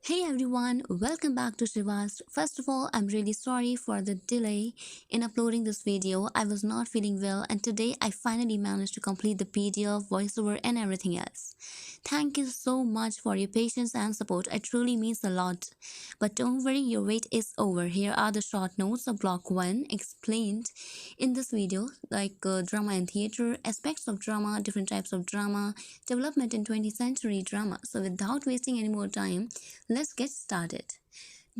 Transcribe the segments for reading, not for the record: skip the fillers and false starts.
Hey everyone, welcome back to Shivastra. First of all, I'm really sorry for the delay in uploading this video. I was not feeling well and today I finally managed to complete the PDF, voiceover and everything else. Thank you so much for your patience and support. It truly means a lot. But don't worry, your wait is over. Here are the short notes of block 1 explained in this video like drama and theater, aspects of drama, different types of drama, development in 20th century drama. So without wasting any more time, let's get started.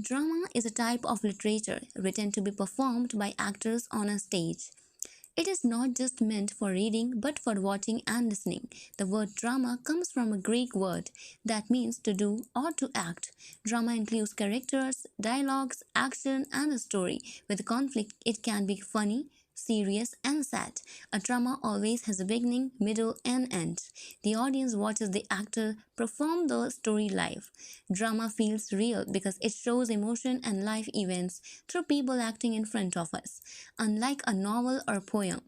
Drama is a type of literature written to be performed by actors on a stage. It is not just meant for reading but for watching and listening. The word drama comes from a Greek word that means to do or to act. Drama includes characters, dialogues, action, and a story. With conflict, it can be funny, serious, and sad. A drama always has a beginning, middle, and end. The audience watches the actor perform the story live. Drama feels real because it shows emotion and life events through people acting in front of us. Unlike a novel or poem,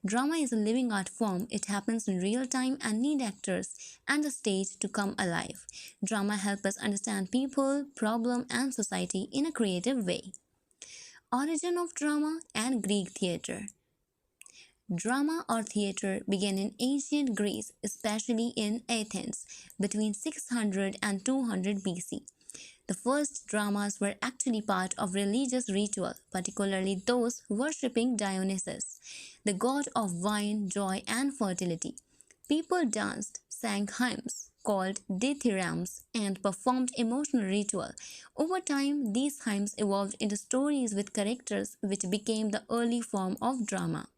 drama is a living art form. It happens in real time and need actors and the stage to come alive. Drama helps us understand people, problem, and society in a creative way. Origin of drama and Greek theater. Drama or theater began in ancient Greece, especially in Athens, between 600 and 200 BC. The first dramas were actually part of religious ritual, particularly those worshipping Dionysus, the god of wine, joy, and fertility. People danced, sang hymns called dithyrambs, and performed emotional ritual. Over time, these hymns evolved into stories with characters, which became the early form of drama.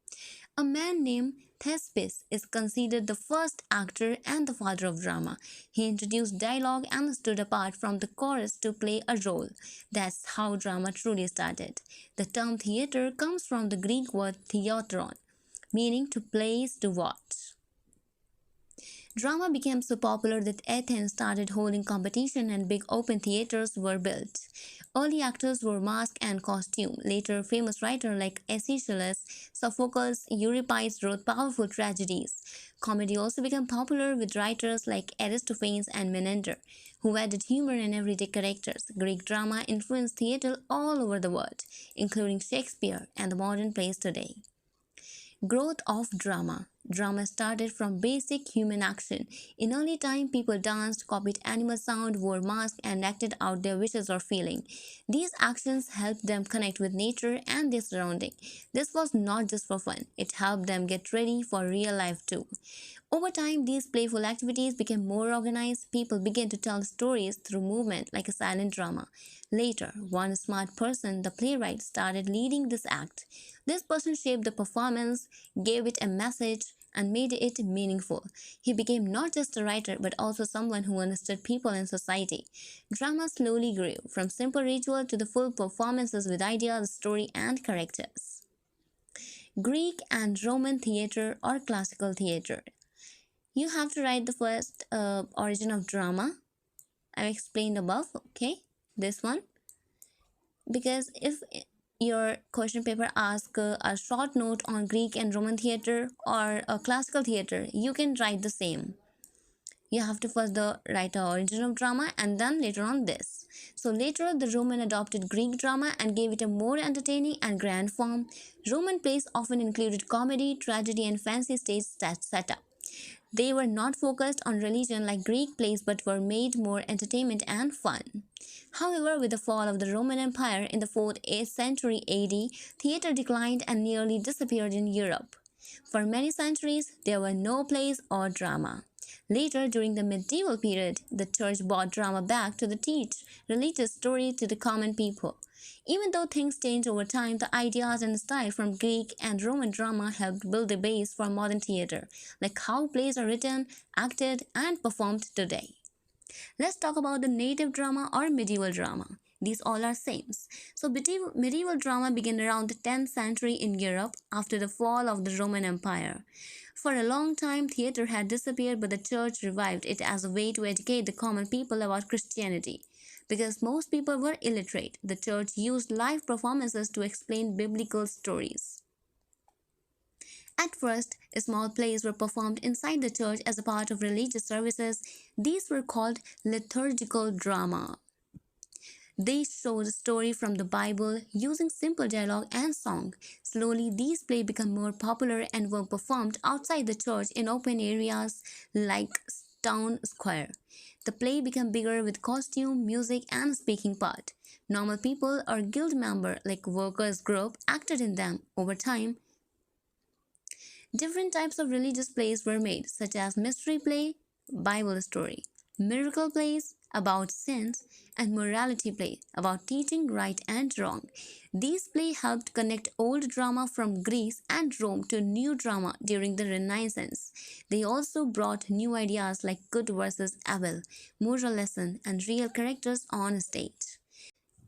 A man named Thespis is considered the first actor and the father of drama. He introduced dialogue and stood apart from the chorus to play a role. That's how drama truly started. The term theater comes from the Greek word theatron, meaning to place to watch. Drama became so popular that Athens started holding competition and big open theaters were built. Early actors wore mask and costume. Later, famous writers like Aeschylus, Sophocles, Euripides wrote powerful tragedies. Comedy also became popular with writers like Aristophanes and Menander, who added humor and everyday characters. Greek drama influenced theater all over the world, including Shakespeare and the modern plays today. Growth of drama. Drama started from basic human action. In early time, people danced, copied animal sound, wore masks, and acted out their wishes or feeling. These actions helped them connect with nature and their surrounding. This was not just for fun, it helped them get ready for real life too. Over time, these playful activities became more organized. People began to tell stories through movement like a silent drama. Later, one smart person, the playwright, started leading this act. This person shaped the performance, gave it a message, and made it meaningful. He became not just a writer but also someone who understood people and society. Drama slowly grew from simple ritual to the full performances with ideas, story, and characters. Greek and Roman theater or classical theater. You have to write the first origin of drama. I've explained above, okay? This one. Because if your question paper asks a short note on Greek and Roman theater or a classical theater, you can write the same. You have to first write the origin of drama and then later on this. So later the Roman adopted Greek drama and gave it a more entertaining and grand form. Roman plays often included comedy, tragedy, and fancy stage setup. They were not focused on religion like Greek plays but were made more entertainment and fun. However, with the fall of the Roman Empire in the 4th century AD, theater declined and nearly disappeared in Europe. For many centuries, there were no plays or drama. Later, during the medieval period, the church brought drama back to teach religious stories to the common people. Even though things changed over time, the ideas and style from Greek and Roman drama helped build the base for modern theater, like how plays are written, acted, and performed today. Let's talk about the native drama or medieval drama. These all are same. So medieval drama began around the 10th century in Europe after the fall of the Roman Empire. For a long time, theater had disappeared, but the church revived it as a way to educate the common people about Christianity. Because most people were illiterate, the church used live performances to explain biblical stories. At first, small plays were performed inside the church as a part of religious services. These were called liturgical drama. They showed a story from the Bible using simple dialogue and song. Slowly, these plays became more popular and were performed outside the church in open areas like town square. The play became bigger with costume, music, and speaking part. Normal people or guild member like workers group acted in them. Over time, different types of religious plays were made, such as mystery play, Bible story, miracle plays about sins, and morality play about teaching right and wrong. These plays helped connect old drama from Greece and Rome to new drama during the Renaissance. They also brought new ideas like good versus evil, moral lesson, and real characters on stage.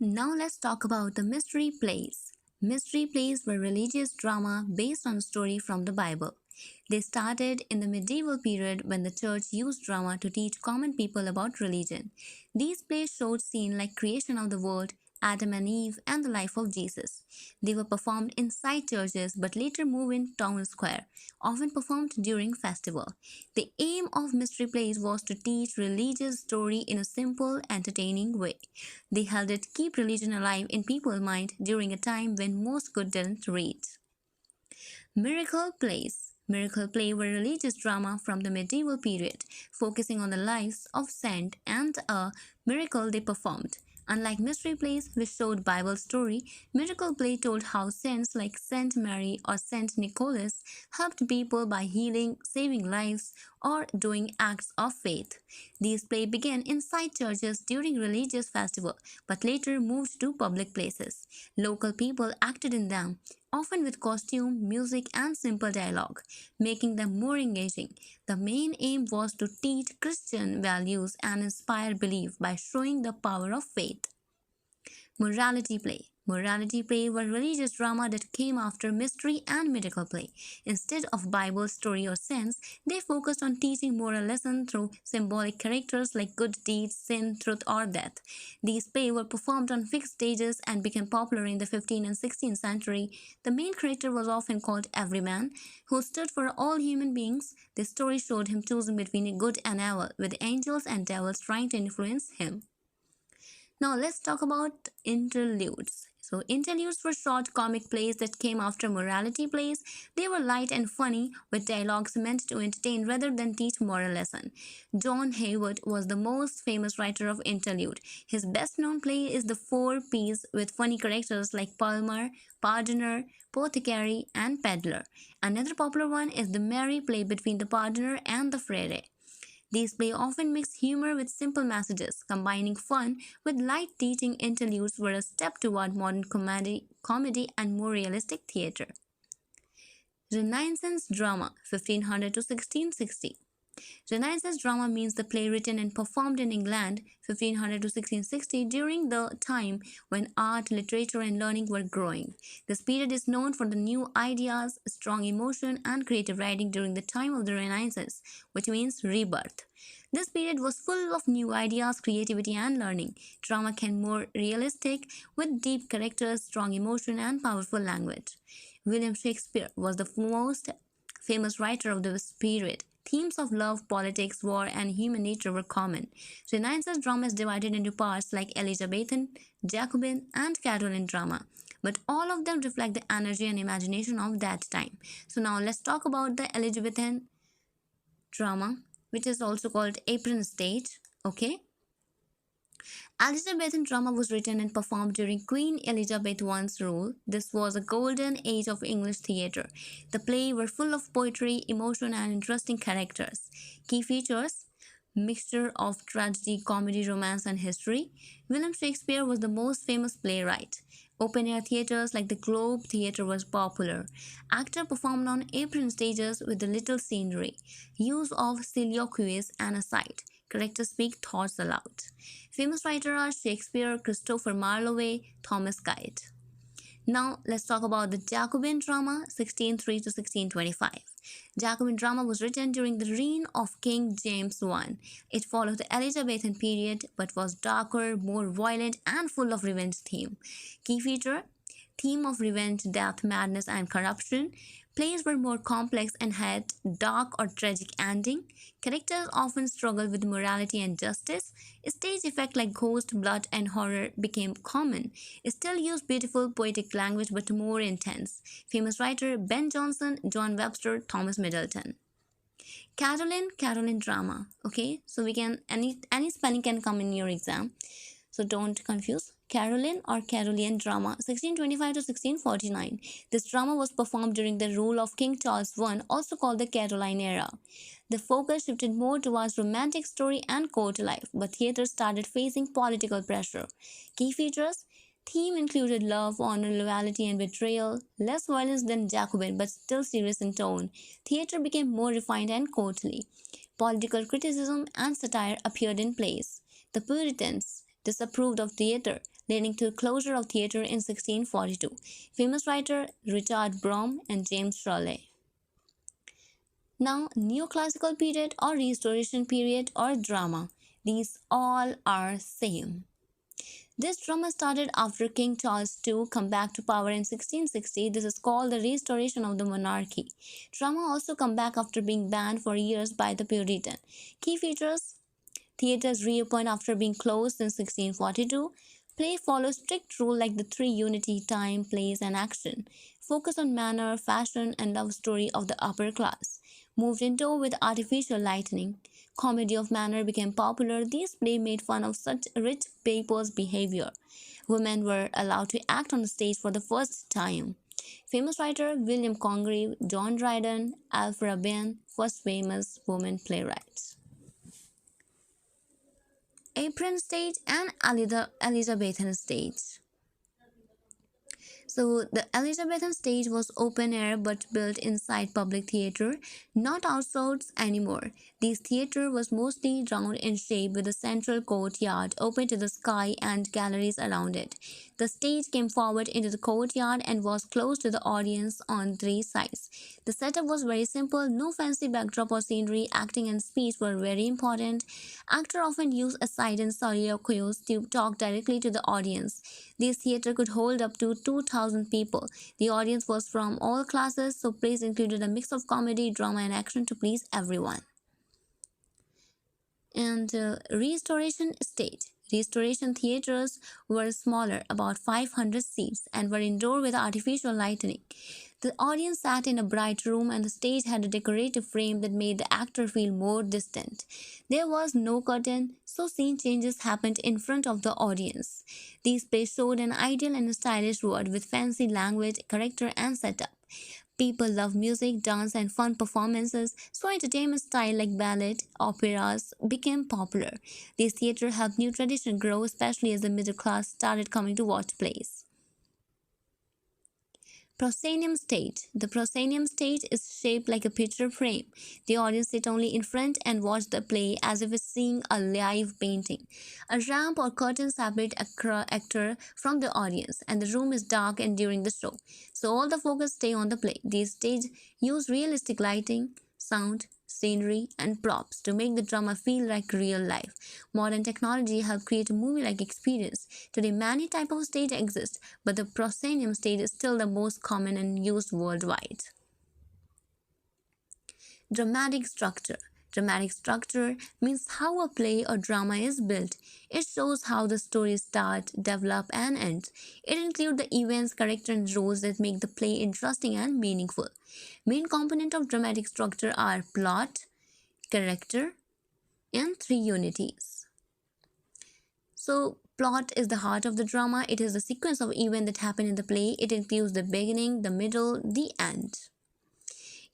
Now let's talk about the mystery plays. Mystery plays were religious drama based on a story from the Bible. They started in the medieval period when the church used drama to teach common people about religion. These plays showed scenes like creation of the world, Adam and Eve, and the life of Jesus. They were performed inside churches but later moved in town square, often performed during festival. The aim of mystery plays was to teach religious story in a simple, entertaining way. They helped it keep religion alive in people's mind during a time when most couldn't read. Miracle plays. Miracle play were religious drama from the medieval period, focusing on the lives of saint and a miracle they performed. Unlike mystery plays, which showed Bible story, miracle play told how saints like Saint Mary or Saint Nicholas helped people by healing, saving lives, or doing acts of faith. These plays began inside churches during religious festival, but later moved to public places. Local people acted in them, often with costume, music, and simple dialogue, making them more engaging. The main aim was to teach Christian values and inspire belief by showing the power of faith. Morality play. Morality play were religious drama that came after mystery and miracle play. Instead of Bible story or sense, they focused on teaching moral lessons through symbolic characters like good deeds, sin, truth, or death. These plays were performed on fixed stages and became popular in the 15th and 16th century. The main character was often called Everyman, who stood for all human beings. The story showed him choosing between good and evil, with angels and devils trying to influence him. Now let's talk about interludes. So interludes were short comic plays that came after morality plays. They were light and funny with dialogues meant to entertain rather than teach moral lesson. John Haywood was the most famous writer of interlude. His best known play is The Four Ps with funny characters like Palmer, Pardoner, Apothecary, and Peddler. Another popular one is the merry play between the Pardoner and the Frere. These plays often mix humor with simple messages, combining fun with light teaching. Interludes were a step toward modern comedy and more realistic theater. Renaissance drama 1500 to 1660. Renaissance drama means the play written and performed in England 1500 to 1660 during the time when art, literature, and learning were growing. This period is known for the new ideas, strong emotion, and creative writing during the time of the Renaissance, which means rebirth. This period was full of new ideas, creativity, and learning. Drama became more realistic with deep characters, strong emotion, and powerful language. William Shakespeare was the most famous writer of this period. Themes of love, politics, war, and human nature were common. Renaissance drama is divided into parts like Elizabethan, Jacobean, and Caroline drama, but all of them reflect the energy and imagination of that time. So now let's talk about the Elizabethan drama, which is also called Apron Stage. Okay. Elizabethan drama was written and performed during Queen Elizabeth I's rule. This was a golden age of English theatre. The plays were full of poetry, emotion, and interesting characters. Key features: mixture of tragedy, comedy, romance, and history. William Shakespeare was the most famous playwright. Open-air theatres like the Globe Theatre was popular. Actor performed on apron stages with little scenery. Use of soliloquies and aside. Characters speak thoughts aloud. Famous writers are Shakespeare, Christopher Marlowe, Thomas Kite. Now let's talk about the Jacobean Drama 1603 to 1625. Jacobean Drama was written during the reign of King James I. It followed the Elizabethan period but was darker, more violent, and full of revenge theme. Key feature: theme of revenge, death, madness, and corruption. Plays were more complex and had dark or tragic ending. Characters often struggled with morality and justice. Stage effects like ghost, blood, and horror became common. Still used beautiful poetic language but more intense. Famous writer Ben Jonson, John Webster, Thomas Middleton. Caroline drama. Okay, so we can any spelling can come in your exam, so don't confuse. Caroline or Carolean drama, 1625 to 1649. This drama was performed during the rule of King Charles I, also called the Caroline era. The focus shifted more towards romantic story and court life, but theatre started facing political pressure. Key features: theme included love, honor, loyalty, and betrayal. Less violence than Jacobin, but still serious in tone. Theatre became more refined and courtly. Political criticism and satire appeared in plays. The Puritans disapproved of theatre, leading to the closure of theatre in 1642. Famous writer Richard Brome and James Shirley. Now, Neoclassical Period or Restoration Period or drama. These all are same. This drama started after King Charles II come back to power in 1660. This is called the restoration of the monarchy. Drama also come back after being banned for years by the Puritan. Key features: theatres reopened after being closed in 1642. Play follows strict rule like the three unity: time, place, and action. Focus on manner, fashion, and love story of the upper class. Moved into with artificial lighting. Comedy of manner became popular. These plays made fun of such rich people's behavior. Women were allowed to act on the stage for the first time. Famous writer William Congreve, John Dryden, Alfred Rabin, first famous woman playwrights. Apron Stage and Elizabethan Stage. So the Elizabethan stage was open air but built inside public theatre, not outside anymore. This theatre was mostly round in shape with a central courtyard open to the sky and galleries around it. The stage came forward into the courtyard and was close to the audience on three sides. The setup was very simple, no fancy backdrop or scenery. Acting and speech were very important. Actor often used a side and soliloquies to talk directly to the audience. This theatre could hold up to 2,000 people. The audience was from all classes, so plays included a mix of comedy, drama, and action to please everyone. And restoration stage. Restoration theatres were smaller, about 500 seats, and were indoor with artificial lighting. The audience sat in a bright room, and the stage had a decorative frame that made the actor feel more distant. There was no curtain, so scene changes happened in front of the audience. These plays showed an ideal and stylish world with fancy language, character, and setup. People love music, dance, and fun performances, so entertainment style like ballet, operas became popular. This theatre helped new tradition grow, especially as the middle class started coming to watch plays. Proscenium stage. The proscenium stage is shaped like a picture frame. The audience sit only in front and watch the play as if it's seeing a live painting. A ramp or curtain separate actor from the audience, and the room is dark and during the show. So all the focus stay on the play. These stage use realistic lighting, sound, scenery, and props to make the drama feel like real life. Modern technology help create a movie-like experience. Today, many types of stage exist, but the proscenium stage is still the most common and used worldwide. Dramatic structure. Dramatic structure means how a play or drama is built. It shows how the story starts, develops, and ends. It includes the events, characters, and roles that make the play interesting and meaningful. Main components of dramatic structure are plot, character, and three unities. So, plot is the heart of the drama. It is the sequence of events that happen in the play. It includes the beginning, the middle, the end.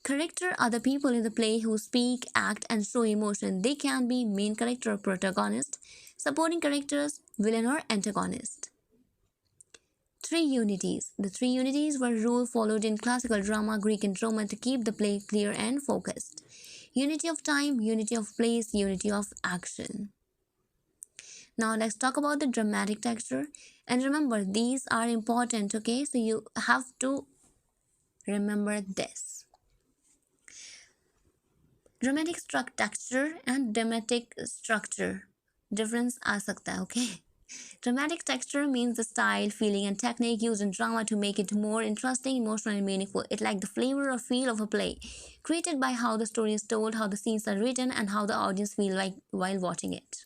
Character are the people in the play who speak, act, and show emotion. They can be main character or protagonist, supporting characters, villain or antagonist. Three unities. The three unities were rule followed in classical drama, Greek and Roman to keep the play clear and focused. Unity of time, unity of place, unity of action. Now let's talk about the dramatic texture. And remember, these are important, okay? So you have to remember this. Dramatic texture and dramatic structure. Difference आ सकता है, okay? Dramatic texture means the style, feeling, and technique used in drama to make it more interesting, emotional, and meaningful. It like the flavor or feel of a play, created by how the story is told, how the scenes are written, and how the audience feel like while watching it.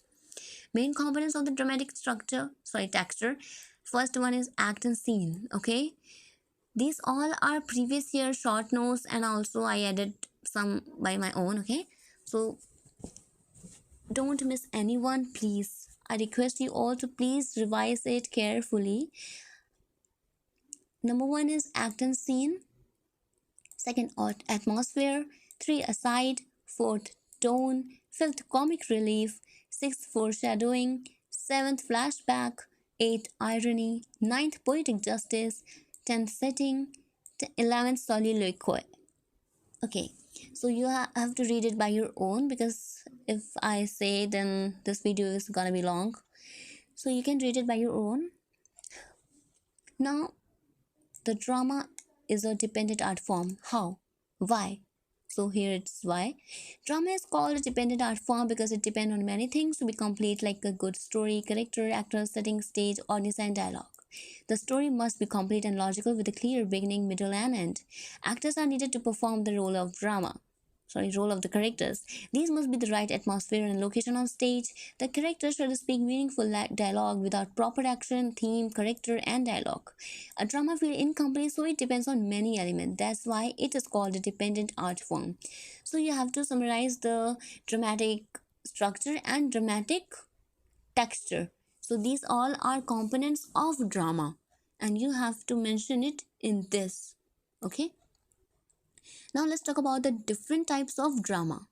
Main components of the dramatic texture. First one is act and scene. Okay, these all are previous year short notes, and also I added some by my own. Okay, so don't miss anyone, please. I request you all to please revise it carefully. Number one is act and scene. Second, atmosphere. Three, aside. Fourth, tone. Fifth, comic relief. Sixth, foreshadowing. Seventh, flashback. Eighth, irony. Ninth, poetic justice. Tenth, setting. 11th, soliloquy. Okay, so you have to read it by your own, because if I say, then this video is gonna be long. So you can read it by your own. Now, the drama is a dependent art form. How? Why? So here it's why. Drama is called a dependent art form because it depends on many things to be complete, like a good story, character, actors, setting, stage, audience, and dialogue. The story must be complete and logical with a clear beginning, middle, and end. Actors are needed to perform the role of the characters. These must be the right atmosphere and location on stage. The characters should speak meaningful dialogue without proper action, theme, character, and dialogue. A drama feels incomplete, so it depends on many elements. That's why it is called a dependent art form. So you have to summarize the dramatic structure and dramatic texture. So these all are components of drama, and you have to mention it in this. Okay? Now let's talk about the different types of drama.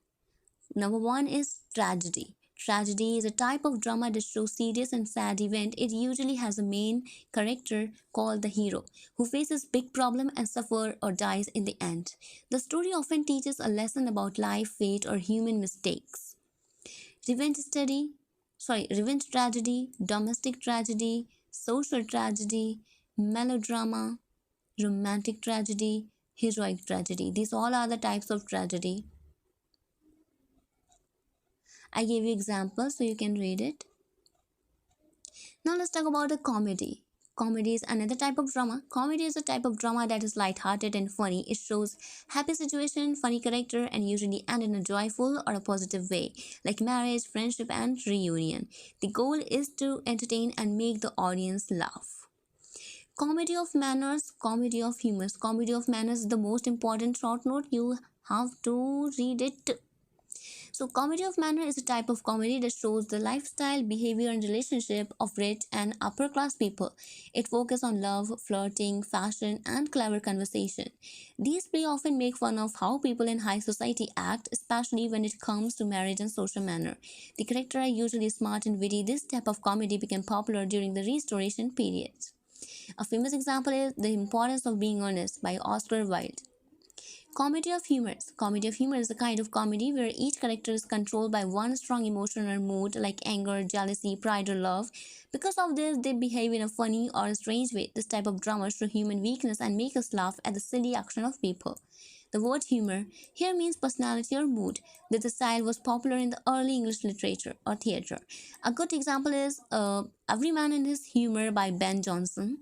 Number one is tragedy. Tragedy is a type of drama that shows serious and sad event. It usually has a main character called the hero who faces big problem and suffer or dies in the end. The story often teaches a lesson about life, fate, or human mistakes. Revenge study, revenge tragedy, domestic tragedy, social tragedy, melodrama, romantic tragedy, heroic tragedy. These all are the types of tragedy. I gave you examples so you can read it. Now let's talk about the comedy. Comedy is another type of drama. Comedy is a type of drama that is light-hearted and funny. It shows happy situation, funny character, and usually end in a joyful or a positive way, like marriage, friendship, and reunion. The goal is to entertain and make the audience laugh. Comedy of manners, comedy of humors. Comedy of manners is the most important short note. You have to read it. So, comedy of manner is a type of comedy that shows the lifestyle, behavior, and relationship of rich and upper class people. It focuses on love, flirting, fashion, and clever conversation. These plays often make fun of how people in high society act, especially when it comes to marriage and social manner. The characters are usually smart and witty. This type of comedy became popular during the Restoration period. A famous example is The Importance of Being Honest by Oscar Wilde. Comedy of humors. Comedy of humor is a kind of comedy where each character is controlled by one strong emotion or mood like anger, jealousy, pride, or love. Because of this, they behave in a funny or strange way. This type of drama shows human weakness and make us laugh at the silly action of people. The word humor here means personality or mood. This style was popular in the early English literature or theatre. A good example is Every Man in His Humor by Ben Jonson.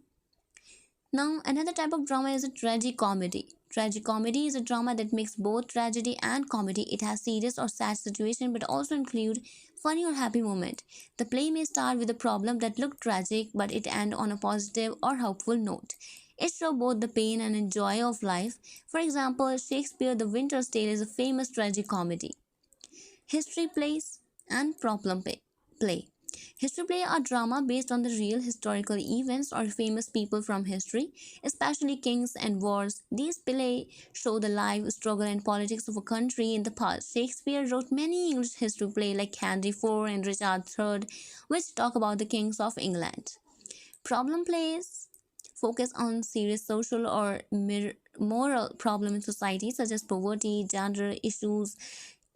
Now, another type of drama is a tragicomedy. Tragicomedy is a drama that makes both tragedy and comedy. It has serious or sad situation but also include funny or happy moment. The play may start with a problem that looked tragic but it end on a positive or hopeful note. It shows both the pain and joy of life. For example, Shakespeare The Winter's Tale is a famous tragicomedy. History plays and play. History play are drama based on the real historical events or famous people from history, especially kings and wars. These plays show the life, struggle, and politics of a country in the past. Shakespeare wrote many English history plays like Henry IV and Richard III, which talk about the kings of England. Problem plays focus on serious social or moral problems in society, such as poverty, gender issues,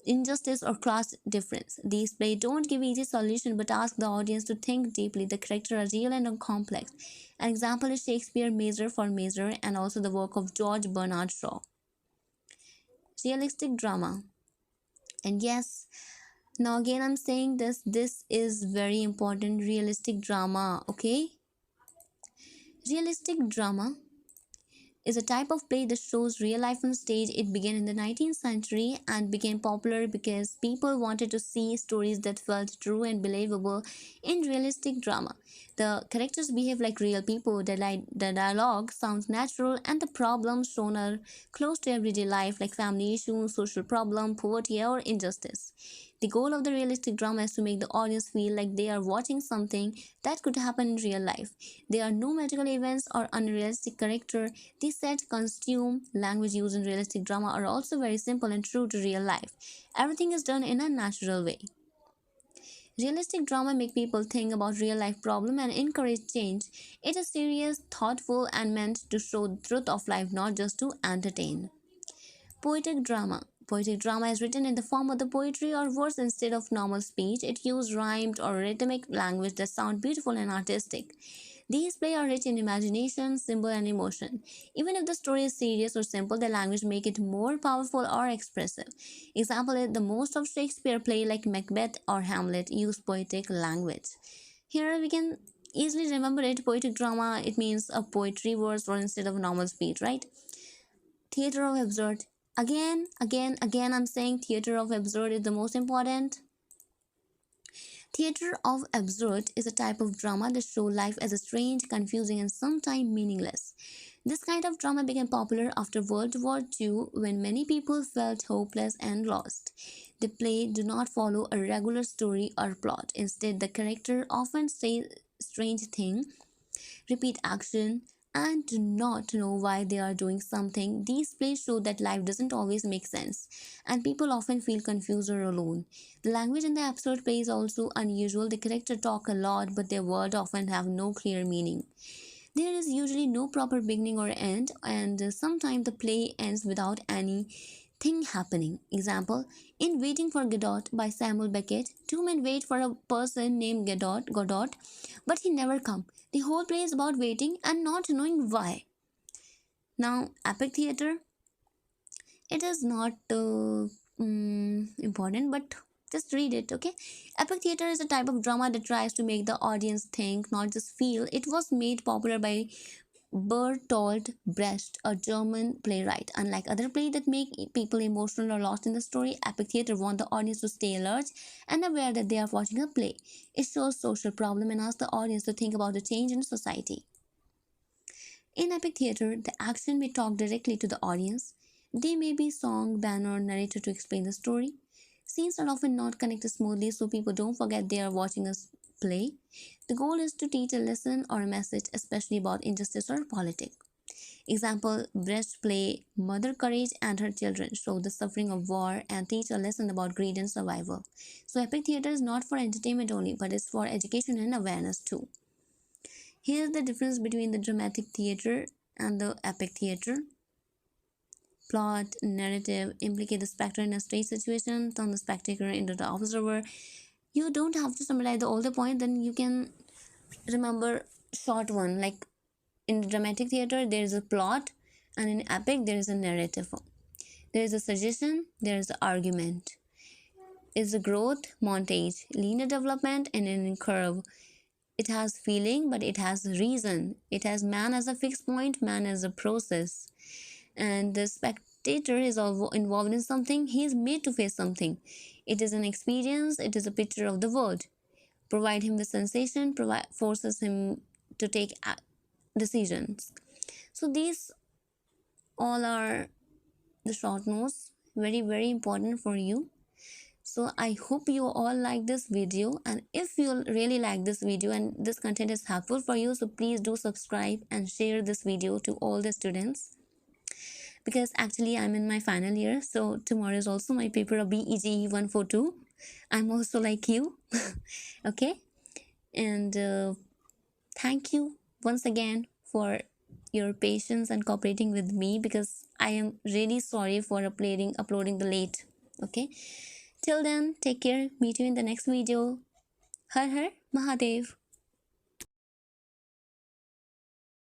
injustice, or class difference. These plays don't give easy solution but ask the audience to think deeply. The characters are real and complex. An example is Shakespeare Measure for Measure and also the work of George Bernard Shaw. Realistic drama. And yes, Now again I'm saying this is very important. Realistic drama, okay? Realistic drama is a type of play that shows real life on stage. It began in the 19th century and became popular because people wanted to see stories that felt true and believable. In realistic drama, the characters behave like real people, the dialogue sounds natural, and the problems shown are close to everyday life, like family issues, social problem, poverty, or injustice. The goal of the realistic drama is to make the audience feel like they are watching something that could happen in real life. There are no magical events or unrealistic character. The set, costume, language used in realistic drama are also very simple and true to real life. Everything is done in a natural way. Realistic drama make people think about real life problem and encourage change. It is serious, thoughtful, and meant to show the truth of life, not just to entertain. Poetic drama. Poetic drama is written in the form of the poetry or verse instead of normal speech. It uses rhymed or rhythmic language that sound beautiful and artistic. These plays are rich in imagination, symbol, and emotion. Even if the story is serious or simple, the language make it more powerful or expressive. Example is the most of Shakespeare play like Macbeth or Hamlet use poetic language. Here we can easily remember it. Poetic drama, it means a poetry verse or instead of normal speech, right? Theater of absurd. Again, I'm saying theater of absurd is the most important. Theater of absurd is a type of drama that shows life as a strange, confusing, and sometimes meaningless. This kind of drama became popular after World War II when many people felt hopeless and lost. The play do not follow a regular story or plot. Instead, the character often say strange things, repeat action, and do not know why they are doing something. These plays show that life doesn't always make sense, and people often feel confused or alone. The language in the absurd play is also unusual. The characters talk a lot, but their words often have no clear meaning. There is usually no proper beginning or end, and sometimes the play ends without anything happening. Example: in Waiting for Godot by Samuel Beckett, two men wait for a person named Godot, but he never comes. The whole play is about waiting and not knowing why. Now, epic theater, it is not important, but just read it, okay? Epic theater is a type of drama that tries to make the audience think, not just feel. It was made popular by Bertolt Brecht, a German playwright. Unlike other plays that make people emotional or lost in the story, epic theater wants the audience to stay alert and aware that they are watching a play. It shows social problem and asks the audience to think about the change in society. In epic theater, the action may talk directly to the audience. They may be song, banner, or narrator to explain the story. Scenes are often not connected smoothly so people don't forget they are watching a play. The goal is to teach a lesson or a message, especially about injustice or politics. Example: Brecht play Mother Courage and her children show the suffering of war and teach a lesson about greed and survival. So epic theater is not for entertainment only, but it's for education and awareness too. Here's the difference between the dramatic theater and the epic theater. Plot, narrative, implicate the spectator in a stage situation, turn the spectator into the observer. You don't have to summarize all the point, then you can remember short one. Like in dramatic theater, there is a plot, and in epic, there is a narrative. There is a suggestion, there is an argument. Is a growth, montage, linear development, and an curve. It has feeling, but it has reason. It has man as a fixed point, man as a process. And the spectator is all involved in something. He is made to face something. It is an experience. It is a picture of the world. Provide him with sensation. Forces him to take decisions. So these all are the short notes. Very important for you. So I hope you all like this video, and if you really like this video and this content is helpful for you, so please do subscribe and share this video to all the students, because actually I'm in my final year, so tomorrow is also my paper of BEGE 142. I'm also like you. Okay, and thank you once again for your patience and cooperating with me, because I am really sorry for uploading the late. Okay, till then, take care. Meet you in the next video. Har Har Mahadev.